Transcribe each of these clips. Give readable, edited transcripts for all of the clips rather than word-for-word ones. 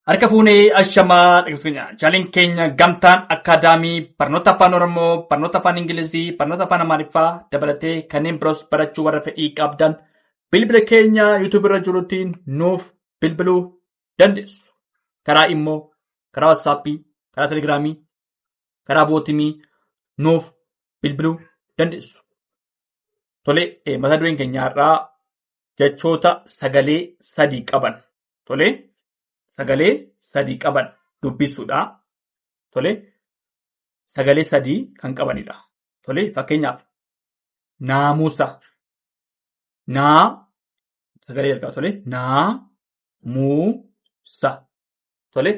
Harka fuunee ashamaa dhaggeeffattoota chaaleen keenya gamtaan akaadaamii barnoota afaan Oromoo, barnoota afaan Ingilizii, barnoota afaan Amaariffaa dabalatee kanneen biroos barachuu warra fedhii qabdan bilbila keenya yuutuubii irra jirutiin nuuf bilbiluu dandeessu. Karaa immoo karaa waatsaappii, karaa telegiraamii, karaa bootimii nuuf bilbiluu dandeessu. Tole mata dureen keenya irraa jechoota sagalee sadii qaban. Tole. Sagalee sadii qaban dubbisuudha. Tole. Sagalee sadii kan qabanidha. Tole. Fakkeenyaaf naamusa. Naa sagalee jalqaba. Tole. Naamusa. Tole.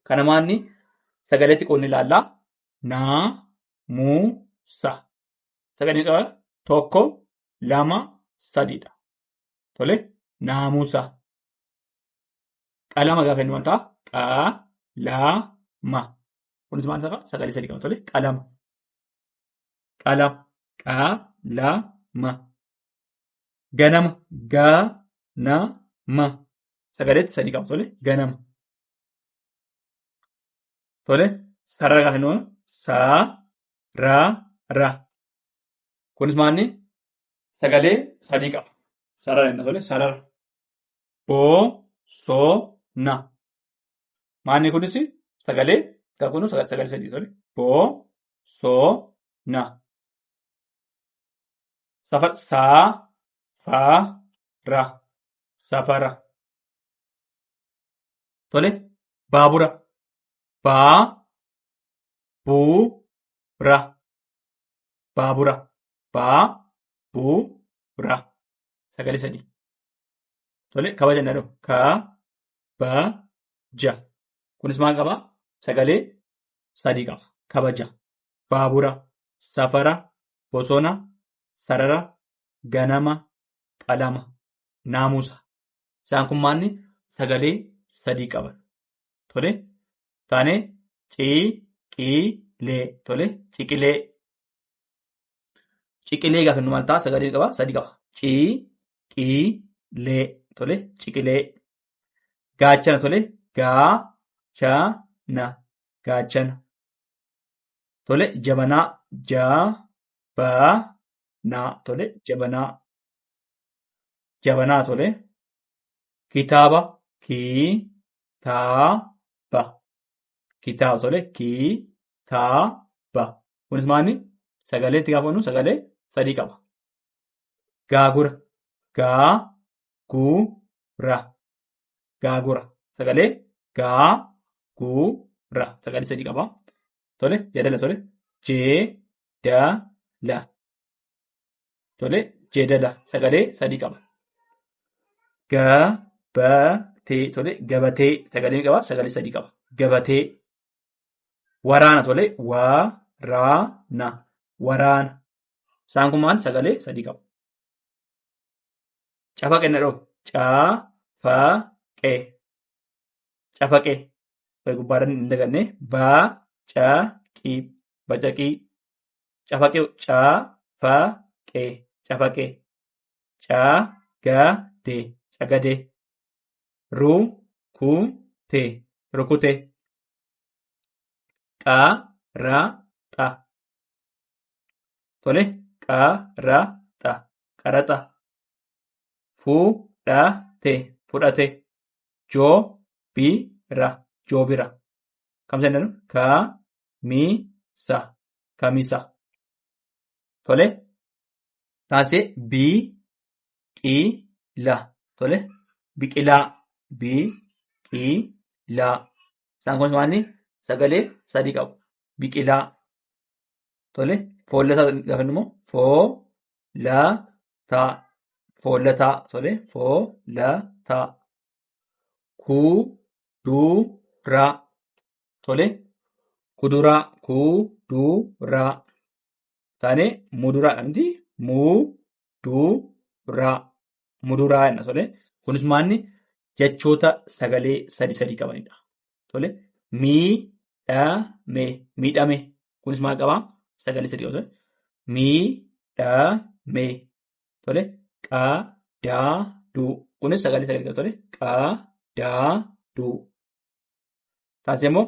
Kana maanni sagalee xiqqoon ilaallaa. Naamusa. Sagalee qaba tokko, lama, sadiidha. Tole. Naamusa. Qalama gaafa inni maal ta'a? Qalama. Kunis maal ta'a? Sagalee sadii qaba. Tole. Qalama. Qalama. Qalama. Ganama. Ganama. Sagalee sadii qaba. Tole. Ganama. Tole. Sarara gaafa inni maal? Sarara. Kunis maalni? Sagalee sadii qaba. Sarara inni tole. Sarara. Bosona. Maanni kunis sagalee kun sagalee sadii tole. Bosona. Safara. Safara. Tole. Baabura. Baabura. Baabura. Baabura. Sagalee sadii. Tole. Kabaja na dhoo. Kabaja. Kunis maal qaba? Sagalee sadii qaba. Kabaja. Baabura. Safara. Bosona. Sarara. Ganama. Qalama. Naamusa. Isaan kun maanni sagalee sadii qaban. Tole. Taanee ciqilee. Tole. Ciqilee. Ciqilee gaafa inni maal ta'a? Sagalee qaba. Sadii qaba. Ciqilee. Tole. Ciqilee. Gaachana. Tole. Gaachana. Gaachana. Tole. Jabanaa. Jabanaa. Tole. Jabanaa. Jabanaa. Tole. Kitaaba. Kitaaba. Kitaaba. Tole. Kitaaba. Kunis maalni? Sagalee itti gaafannu sagalee sadii qaba. Gaagura. Gaagura. Gaagura. Sagalee gaagura. Sagalee sadii qaba. Tole. Jeedala. Tole. Jeedala. Tole. Jeedala. Sagalee sadii qaba. Gabatee. Tole. Gabatee. Sagalee qaba. Sagalee sadii qaba. Gabatee. Waraana. Tole. Waraana. Waraana. Isaan kun maal? Sagalee sadii qabu. Cafaqee na dhoo. Cafaqee. Cafaqee. Gubbaadhaan hin daganne. Bacaqii. Bacaqii. Cafaqee. Cafaqee. Cafaqee. Cagadee. Cagadee. Rukutee. Rukutee. Qaraxa. Tole. Qaraxa. Qaraxa. Fudhate. Fudhate. Joobira. Joobira. Kamsa jennu? Kamisa. Kamisa. Tole. Taasise biqila. Tole. Biqilaa. Biqilaa. Isaan kun maalni? Sagalee sadii qabu. Biqilaa. Tole. Foollataa gaafa immoo foolataa. Foollataa. Tole. Foolataa. Kuduraa. Tole. Kuduraa. Kuduraa. Taanee muduraa dhamti. Muduraa. Muduraa jenna. Tole. Kunis maalni jechoota sagalee sadii qabanidha. Tole. Miidhame. Miidhame. Kunis maal qabaa? Sagalee sadii qaba. Miidhame. Tole. Qadaaduu. Kunis sagalee sadii qaba. Tole. Qadaaduu. Taasisee immoo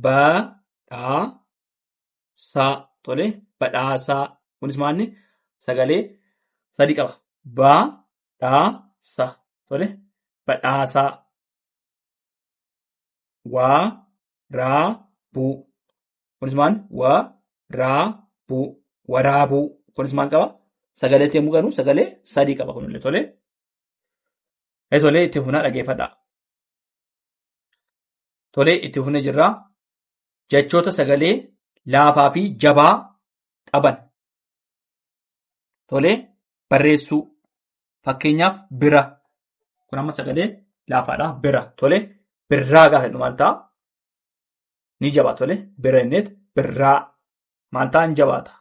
badhaasaa. Tole badhaasaa. Kunis maalni sagalee sadi qaba. Badhaasa. Tole badhaasaa. Waraabuu. Kunis maal? Waraabuu. Waraabuu. Kunis maal qaba? Sagalee yommuu garuu sagalee sadii qaba kunillee tole. Tole itti fufnaa dhaggeeffadha. Tole itti fufnee jirra. Jechoota sagalee laafaa fi jabaa qaban. Tole barreessuu. Fakkeenyaaf bira. Kun amma sagalee laafaadha. Bira. Tole birraa gaafa jedhu maal ta'a? Ni jabaa. Tole bira innet birraa maal ta'a? Ni jabaata.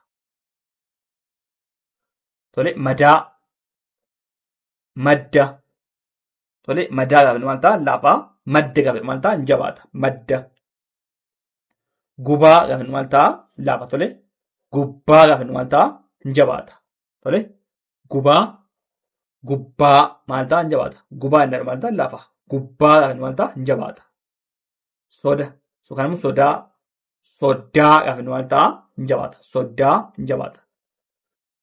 Tole madaa. Madda. Tole madaa gaafa jedhu maal ta'a? Laafaa. Madda gaafa jedhu maal ta'a? Ni jabaata. Madda. Gubaa gaafa jedhu maal ta'a? Laafa. Tole gubbaa gaafa jedhu maal ta'a? Ni jabaata. Tole gubaa. Gubbaa maal ta'a? Ni jabaata. Gubaa inni maal ta'a? Laafa. Gubbaa gaafa jedhu maal ta'a? Ni jabaata. Soda. Yookaan immoo sodaa. Soddaa gaafa jedhu maal ta'a? Ni jabaata. Soddaa ni jabaata.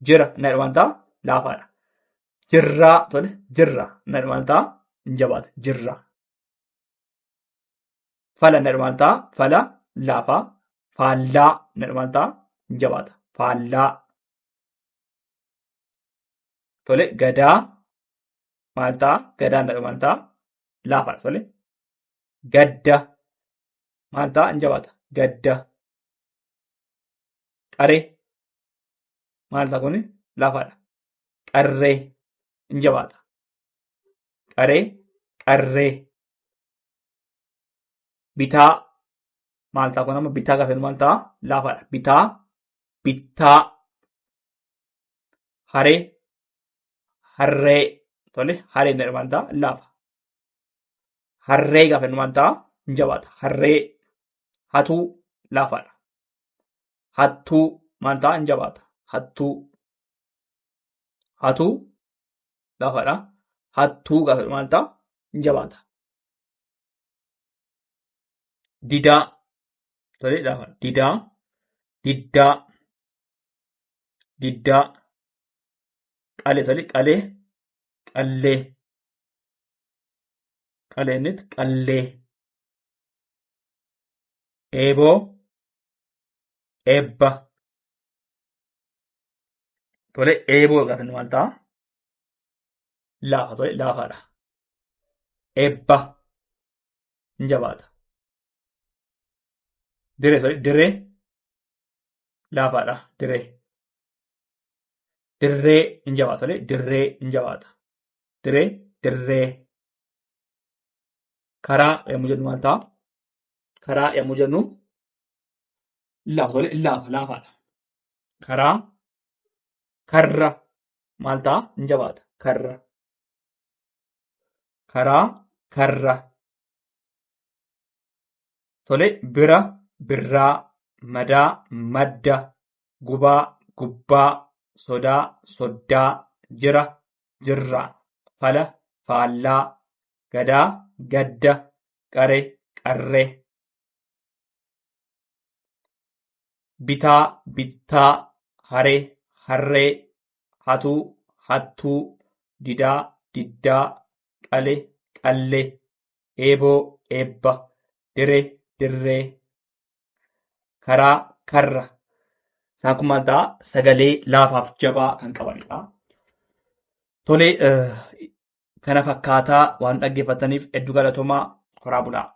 Jira inni maal ta'a? Laafaadha. Jirraa. Tole jirra inni maal ta'a? Ni jabaata. Jirra. Fala inni maal ta'a? Fala laafaa. Faallaa inni maal ta'a? Ni jabaata. Faallaa. Tole gadaa maal ta'a? Gadaa inni maal ta'a? Laafaadha. Tole gadda maal ta'a? Ni jabaata. Gadda. Qaree maal ta'a kuni? Laafaadha. Qarree ni jabaata. Qaree. Qarree. Bitaa maal ta'a kun amma bitaa gaafa maal ta'a? Laafaadha. Bitaa. Bittaa. Haree. Harree. Tole haree inni maal ta'a? Laafa. Harree gaafa maal ta'a? Ni jabaata. Harree. Hatuu laafaadha. Hattuu maal ta'a? Ni jabaata. Hattuu. Hatuu laafaadha. Hattuu gaafa maal ta'a? Ni jabaata. Didaa. Tole laafaadha. Didaa. Diddaa. Diddaa. Qalee. Tole qalee. Qallee. Qalee inni qallee. Eeboo. Eebba. Tole eeboo gaafa maal ta'a? Laafa. Tole laafaadha. Eebba. Ni jabaata. Diree. Tole diree. Laafaadha. Diree. Dirree ni jabaata. Tole dirree ni jabaata. Diree. Dirree. Karaa yommuu jennu maal ta'a? Karaa yommuu jennu laafa. Tole laafa. Laafaadha. Karaa. Karra maal ta'a? Ni jabaata. Karra. Karaa. Karra. Tole bira. Birraa. Madaa. Madda. Gubaa. Gubbaa. Sodaa. Soddaa. Jira. Jirraa. Fala. Faallaa. Gadaa. Gadda. Qaree. Qarree. Bitaa. Bittaa. Haree. Harree. Hatuu. Hattuu. Didaa. Diddaa. Qalee. Qallee. Eeboo. Eebba. Diree. Dirree. Karaa. Karra. Isaan kun maal ta'a? Sagalee laafaaf jabaa kan qabanidha. Tole kana fakkaataa waan dhaggeeffataniif hedduu galatoomaa. Horaa bulaa.